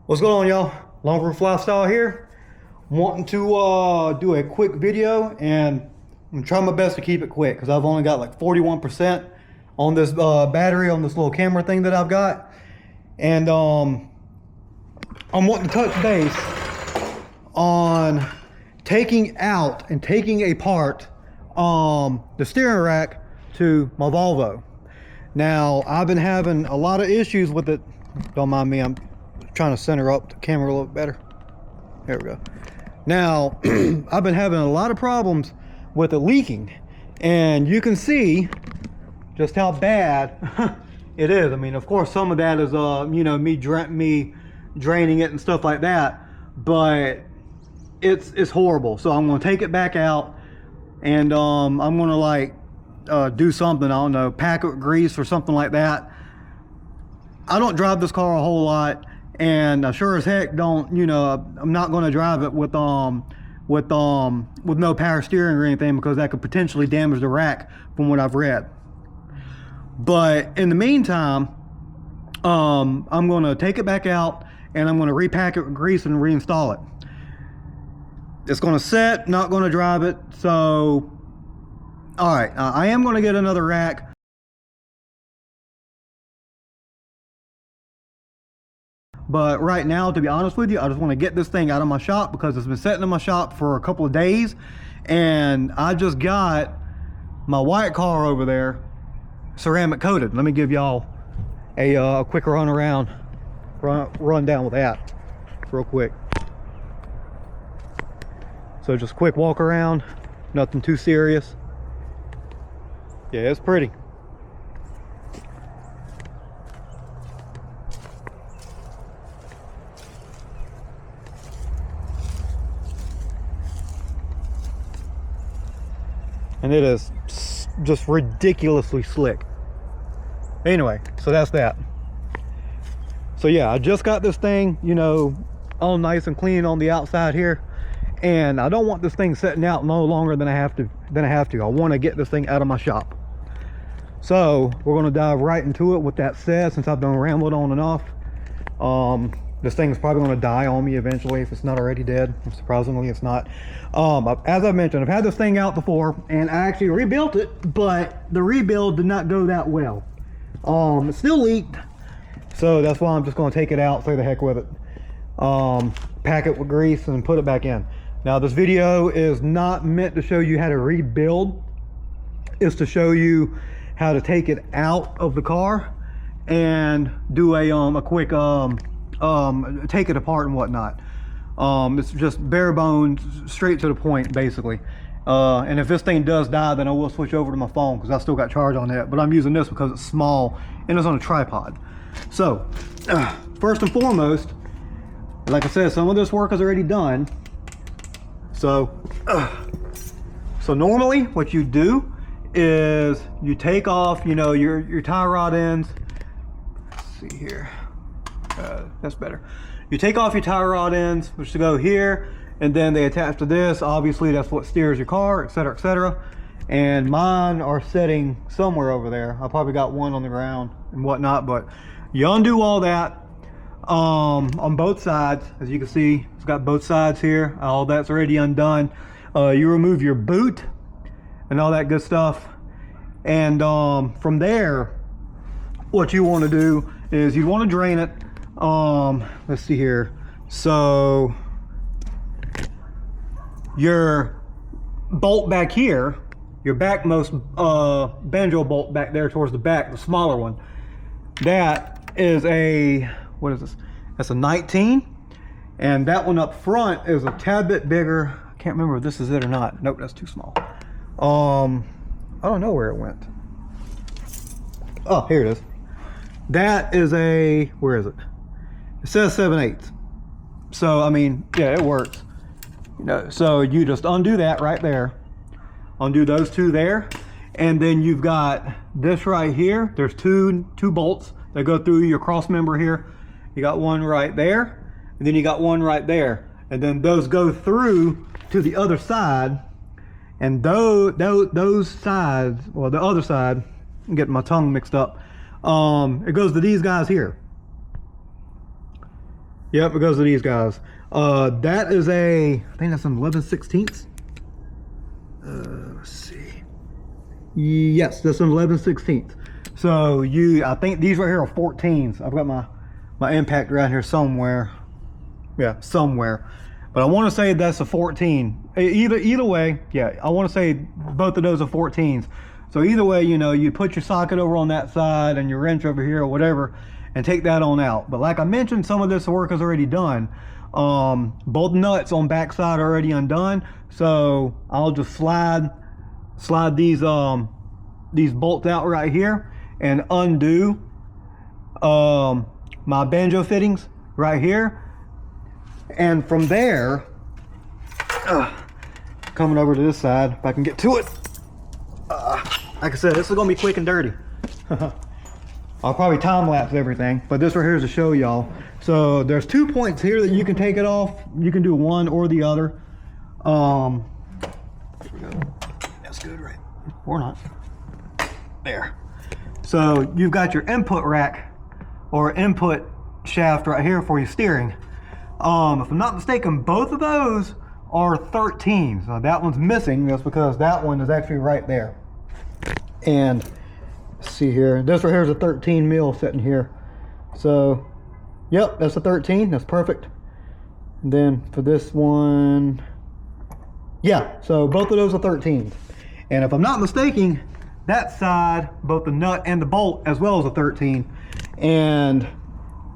What's going on, y'all? Long Roof Lifestyle here. Wanting to do a quick video, and I'm trying my best to keep it quick because I've only got like 41% on this battery on this little camera thing that I've got, and I'm wanting to touch base on taking out and taking apart the steering rack to my Volvo. Now, I've been having a lot of issues with it. Don't mind me, I'm trying to center up the camera a little bit better. There we go. Now, I've been having a lot of problems with it leaking, and you can see just how bad it is. I mean, of course, some of that is you know, me draining it and stuff like that, but it's horrible. So I'm going to take it back out, and I'm going to like do something, I don't know, pack it with grease or something like that. I don't drive this car a whole lot, and I sure as heck don't, you know, I'm not going to drive it with no power steering or anything, because that could potentially damage the rack from what I've read. But in the meantime, I'm going to take it back out, and I'm going to repack it with grease and reinstall it. It's going to set, not going to drive it. So all right, I am going to get another rack. But right now, to be honest with you, I just want to get this thing out of my shop because it's been sitting in my shop for a couple of days, and I just got my white car over there ceramic coated. Let me give y'all a quick run down with that real quick. So just quick walk around, nothing too serious. Yeah, it's pretty. And it is just ridiculously slick. Anyway, so that's that. So yeah, I just got this thing, you know, all nice and clean on the outside here, and I don't want this thing sitting out no longer than I have to. I want to get this thing out of my shop. So we're going to dive right into it. With that said, since I've been rambling on and off, this thing is probably going to die on me eventually if it's not already dead. Surprisingly, it's not. As I mentioned, I've had this thing out before, and I actually rebuilt it, but the rebuild did not go that well. It still leaked, so that's why I'm just going to take it out, say the heck with it, pack it with grease, and put it back in. Now, this video is not meant to show you how to rebuild. It's to show you how to take it out of the car and do a quick take it apart and whatnot. It's just bare bones, straight to the point, basically. And if this thing does die, then I will switch over to my phone, because I still got charge on that, but I'm using this because it's small and it's on a tripod. So first and foremost, like I said, some of this work is already done. So normally what you do is you take off, you know, your tie rod ends. Let's see here. That's better. You take off your tie rod ends, which to go here, and then they attach to this. Obviously, that's what steers your car, etc., etc. And mine are sitting somewhere over there. I probably got one on the ground and whatnot, but you undo all that on both sides. As you can see, it's got both sides here. All that's already undone. You remove your boot and all that good stuff, and from there, what you want to do is you want to drain it. Let's see here. So your bolt back here, your backmost banjo bolt back there towards the back, the smaller one, that is a, what is this? That's a 19, and that one up front is a tad bit bigger. I can't remember if this is it or not. Nope, that's too small. I don't know where it went. Oh, here it is. That is a, where is it? It says 7/8. So I mean, yeah, it works. You know, so you just undo that right there, undo those two there, and then you've got this right here. There's two bolts that go through your cross member here. You got one right there, and then you got one right there, and then those go through to the other side, and those sides, well, the other side, I'm getting my tongue mixed up. It goes to these guys here. Yep, it goes to these guys. That is a, I think that's an 11/16. Let's see. Yes, that's an 11/16. So I think these right here are 14s. I've got my impact right here somewhere. Yeah, somewhere. But I want to say that's a 14. Either way, yeah, I want to say both of those are 14s. So either way, you know, you put your socket over on that side and your wrench over here or whatever, and take that on out. But like I mentioned, some of this work is already done. Both nuts on backside are already undone. So I'll just slide these bolts out right here and undo my banjo fittings right here. And from there, coming over to this side, if I can get to it. Like I said, this is gonna be quick and dirty. I'll probably time lapse everything, but this right here is to show y'all. So there's 2 points here that you can take it off. You can do one or the other. There we go. That's good, right? Or not. There. So you've got your input rack or input shaft right here for your steering. If I'm not mistaken, both of those are 13s. Now that one's missing. That's because that one is actually right there. And let's see here, this right here is a 13 mil sitting here. So, yep, that's a 13. That's perfect. And then for this one, yeah, so both of those are 13s. And if I'm not mistaken, that side, both the nut and the bolt, as well as a 13. And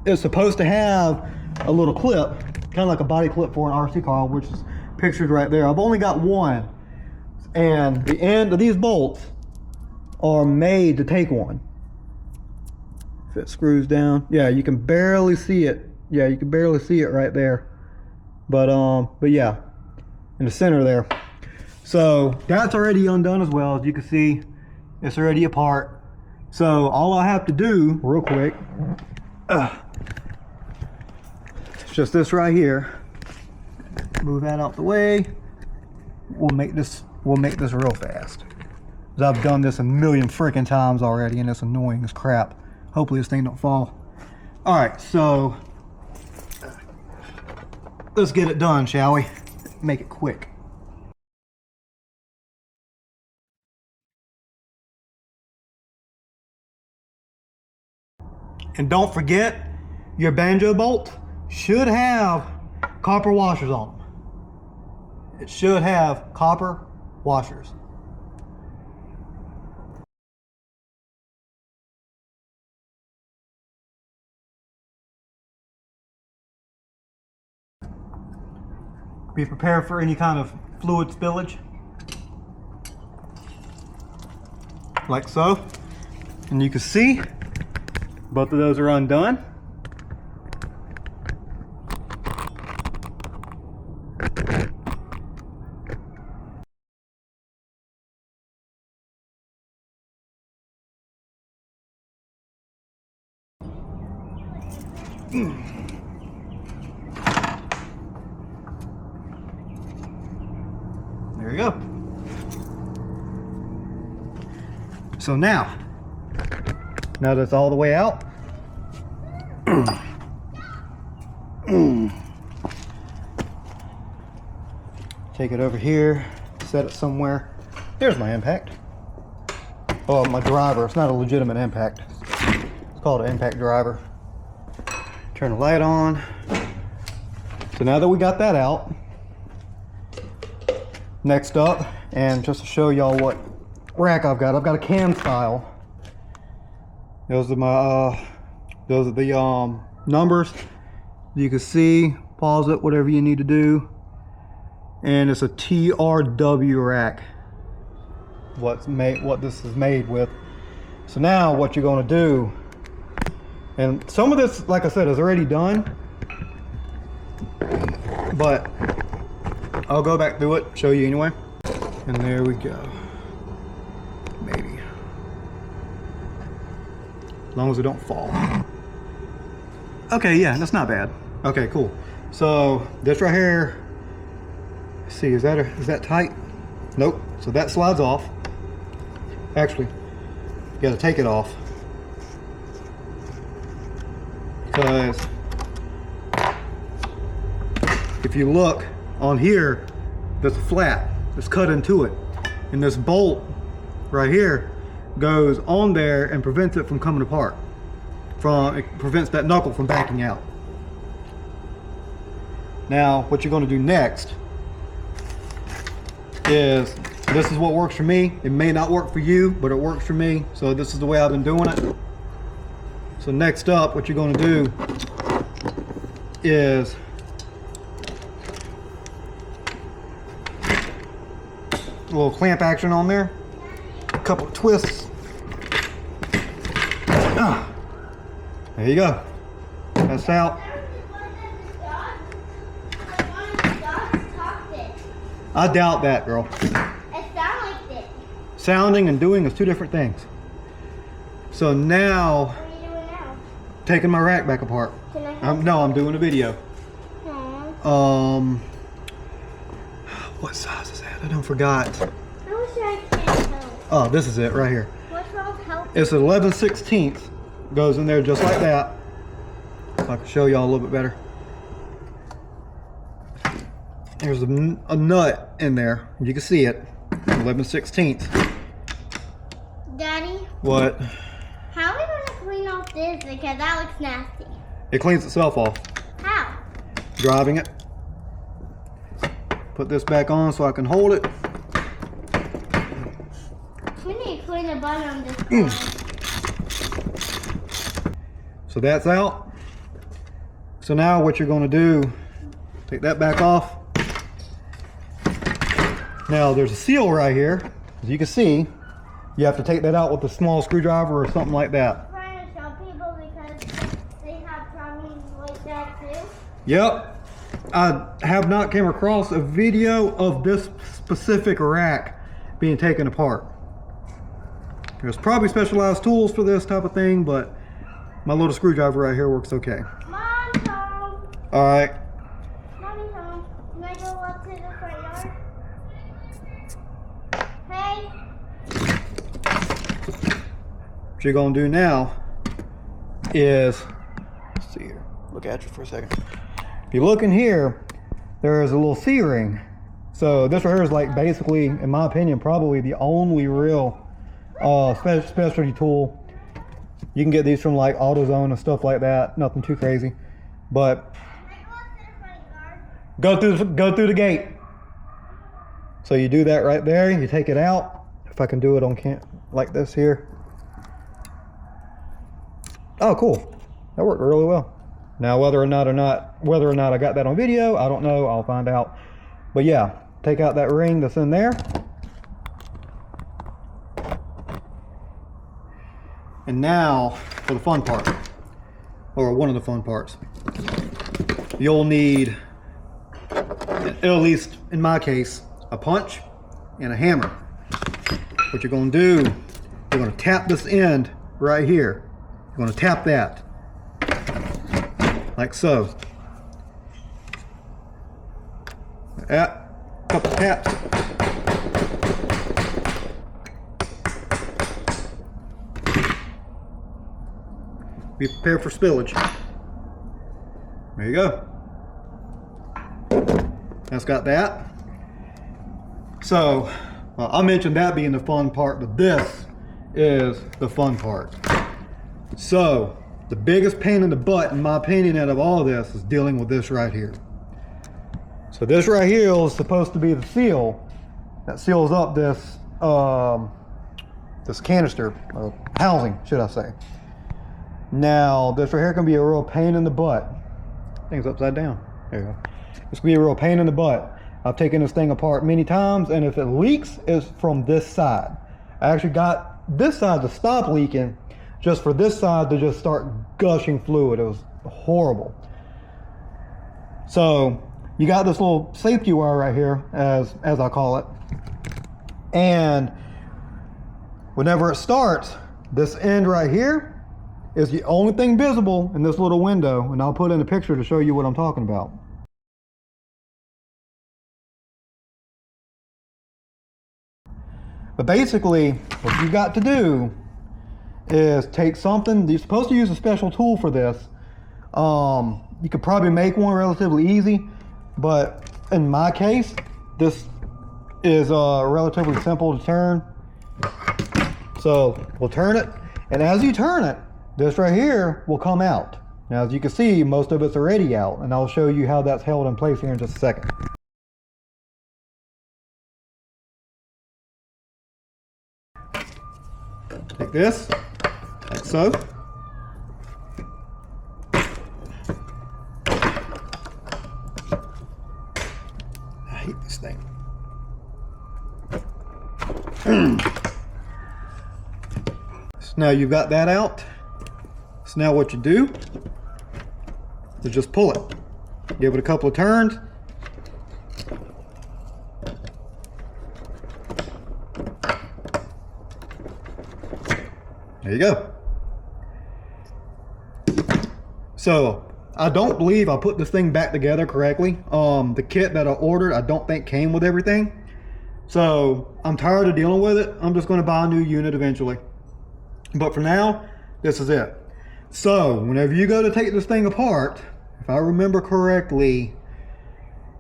it's supposed to have a little clip, kind of like a body clip for an RC car, which is pictured right there. I've only got one. And the end of these bolts are made to take one. If it screws down, yeah, you can barely see it. Yeah, you can barely see it right there. But yeah, in the center there. So that's already undone as well. As you can see, it's already apart. So all I have to do, real quick, it's just this right here. Move that out the way. We'll make this real fast. I've done this a million freaking times already, and it's annoying as crap. Hopefully this thing don't fall. All right, so let's get it done, shall we? Make it quick. And don't forget, your banjo bolt should have copper washers on them. It should have copper washers. Be prepared for any kind of fluid spillage, like so. And you can see both of those are undone. There you go. So now that's all the way out, take it over here, set it somewhere. There's my impact. Oh, my driver. It's not a legitimate impact. It's called an impact driver. Turn the light on. So now that we got that out, next up, and just to show y'all what rack I've got a cam style. Those are the numbers. You can see, pause it, whatever you need to do. And it's a TRW rack. What this is made with. So now what you're going to do, and some of this, like I said, is already done, but I'll go back through it, show you anyway. And there we go. Maybe. As long as it don't fall. Okay, yeah, that's not bad. Okay, cool. So this right here, let's see, is that tight? Nope. So that slides off. Actually, you gotta take it off, because if you look on here, there's a flat that's cut into it. And this bolt right here goes on there and prevents it from coming apart. It prevents that knuckle from backing out. Now, what you're going to do next is, this is what works for me. It may not work for you, but it works for me. So this is the way I've been doing it. So next up, what you're going to do is a little clamp action on there, a couple of twists. There you go. That's out. I doubt that, girl. It sounds like it. Sounding and doing is two different things. So now, What are you doing now? taking my rack back apart. Can I help? No, I'm doing a video. Aww. What size is that? I don't forgot. I wish I can't help. Oh, this is it right here. What's wrong with help? It's 11/16. Goes in there just like that. So I can show y'all a little bit better. There's a nut in there. You can see it. 11/16. Daddy, What? how are we going to clean off this? Because that looks nasty. It cleans itself off. How? Driving it. Put this back on so I can hold it. We need to clean the button on this car. So that's out. So now what you're going to do, take that back off. Now there's a seal right here. As you can see, you have to take that out with a small screwdriver or something like that. I'm trying to show people because they have problems like that too. Yep. I have not came across a video of this specific rack being taken apart. There's probably specialized tools for this type of thing, but my little screwdriver right here works okay. Mom's home. All right. Mommy's home. Can I go up to the front yard? Hey. What you're gonna do now is, let's see here, look at you for a second. If you look in here, there is a little C-ring. So this right here is like basically, in my opinion, probably the only real specialty tool. You can get these from like AutoZone and stuff like that. Nothing too crazy, but Can I go up to the front yard? go through the gate. So you do that right there. You take it out. If I can do it on like this here. Oh, cool. That worked really well. Now whether or not I got that on video, I don't know. I'll find out. But yeah, take out that ring that's in there. And now for the fun part, or one of the fun parts. You'll need, at least in my case, a punch and a hammer. What you're going to do, you're going to tap this end right here. You're going to tap that, like so. Like that, couple taps. Be prepared for spillage. There you go. That's got that. So, I mentioned that being the fun part, but this is the fun part. So, the biggest pain in the butt, in my opinion, out of all of this is dealing with this right here. So this right here is supposed to be the seal that seals up this this canister, or housing, should I say. Now, this right here can be a real pain in the butt. Thing's upside down. There you go. This can be a real pain in the butt. I've taken this thing apart many times, and if it leaks, it's from this side. I actually got this side to stop leaking, just for this side to just start gushing fluid. It was horrible. So, you got this little safety wire right here, as I call it. And whenever it starts, this end right here is the only thing visible in this little window, and I'll put in a picture to show you what I'm talking about. But basically, what you got to do is take something. You're supposed to use a special tool for this. You could probably make one relatively easy, but in my case, this is relatively simple to turn. So we'll turn it, and as you turn it, this right here will come out. Now, as you can see, most of it's already out, and I'll show you how that's held in place here in just a second. Take this, like so. I hate this thing. So now you've got that out. So now what you do is just pull it. Give it a couple of turns. There you go. So I don't believe I put this thing back together correctly. The kit that I ordered, I don't think came with everything. So I'm tired of dealing with it. I'm just going to buy a new unit eventually. But for now, this is it. So whenever you go to take this thing apart, if I remember correctly,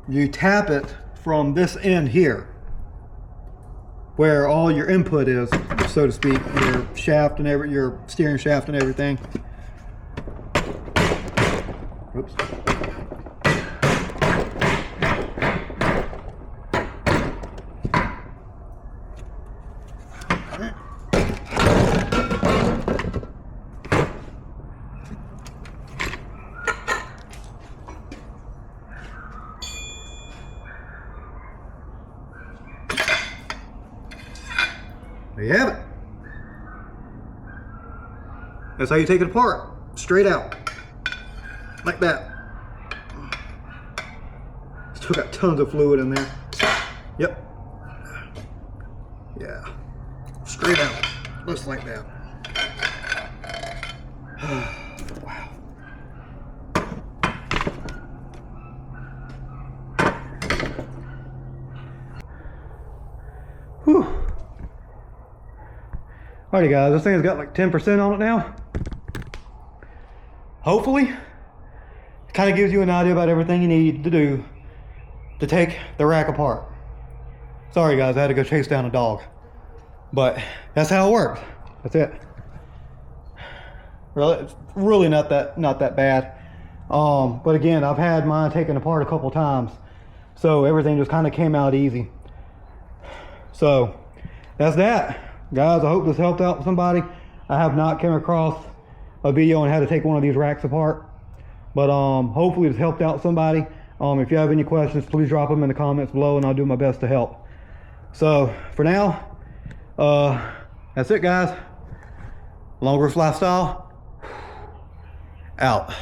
you tap it from this end here, where all your input is, so to speak, your shaft and your steering shaft and everything. Oops. There you have it. That's how you take it apart. Straight out. Like that. Still got tons of fluid in there. Yep. Yeah. Straight out. Just like that. Wow. Whew. Alrighty guys, this thing has got like 10% on it now. Hopefully, it kind of gives you an idea about everything you need to do to take the rack apart. Sorry guys, I had to go chase down a dog. But that's how it works. That's it. It's really not that bad. But again, I've had mine taken apart a couple times, so everything just kind of came out easy. So that's that. Guys, I hope this helped out somebody. I have not come across a video on how to take one of these racks apart, but hopefully it's helped out somebody. If you have any questions, please drop them in the comments below and I'll do my best to help. So for now, that's it guys. Long Roof Lifestyle out.